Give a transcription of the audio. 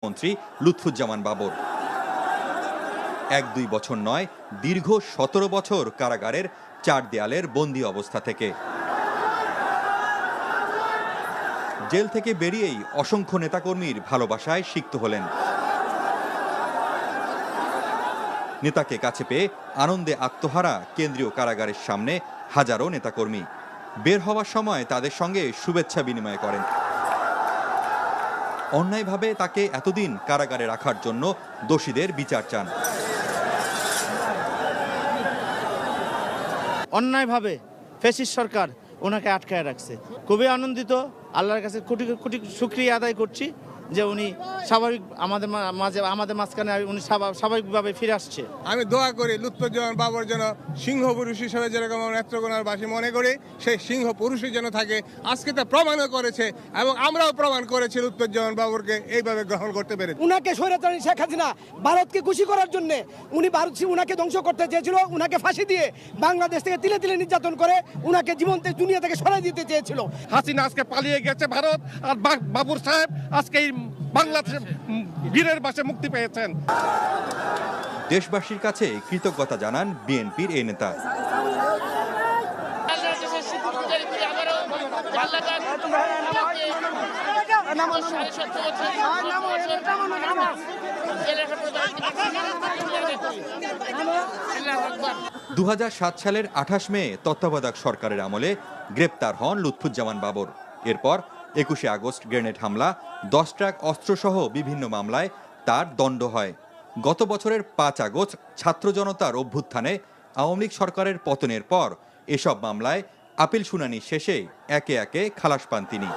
মন্ত্রী লুৎফুজ্জামান বাবর। 1-2 বছর নয়, দীর্ঘ 17 বছর কারাগারের 4 দেয়ালের বন্দী অবস্থা থেকে। জেল থেকে বেরিয়েই অসংখ্য নেতাকর্মীর ভালোবাসায় সিক্ত হলেন। নেতাকে কাছে পেয়ে আনন্দে আত্মহারা কেন্দ্রীয় কারাগারের সামনে হাজারো নেতাকর্মী। বের হওয়ার সময় তাদের সঙ্গে শুভেচ্ছা বিনিময় করেন। অন্যায়ভাবে তাকে এতদিন কারাগারে রাখার জন্য দোষীদের বিচার চান। অন্যায়ভাবে ফ্যাসিস্ট সরকার ওনাকে আটকায় রাখছে। খুবই আনন্দিত, আল্লাহর কাছে কোটি কোটি শুকরিয়া আদায় করছি যে উনি স্বাভাবিক আমাদের মাঝখানে উনি স্বাভাবিকভাবে ফিরে আসছে। আমি দোয়া করি লুৎফুজ্জামান বাবর যেন সিংহ পুরুষ হিসেবে যেরকম নেত্রকোনার বাসী মনে করি সেই সিংহ পুরুষই যেন থাকে। আজকে তা প্রমাণও করেছে এবং আমরাও প্রমাণ করেছি লুৎফুজ্জামান বাবরকে এইভাবে গ্রহণ করতে পেরে। উনাকে স্বৈরাচারী শেখ হাসিনা ভারতকে খুশি করার জন্য উনাকে ধ্বংস করতে চেয়েছিল, উনাকে ফাঁসি দিয়ে বাংলাদেশ থেকে তিলে তিলে নির্যাতন করে উনাকে জীবন্ত দুনিয়া থেকে সরাই দিতে চেয়েছিল। হাসিনা আজকে পালিয়ে গেছে ভারত, আর বাবুর সাহেব আজকে এই বাংলাদেশে বীরের বাসে মুক্তি পেয়েছেন। দেশবাসীর কাছে কৃতজ্ঞতা জানান বিএনপির এই নেতা। দু 2007 সালের 28 মে তত্ত্বাবধায়ক সরকারের আমলে গ্রেপ্তার হন লুৎফুজ্জামান বাবর। এরপর 21 আগস্ট গ্রেনেড হামলা, 10 ট্রাক অস্ত্রসহ বিভিন্ন মামলায় তার দণ্ড হয়। গত বছরের 5 আগস্ট ছাত্র জনতার অভ্যুত্থানে আওয়ামী লীগ সরকারের পতনের পর এসব মামলায় আপিল শুনানি শেষে একে একে খালাস পান তিনি।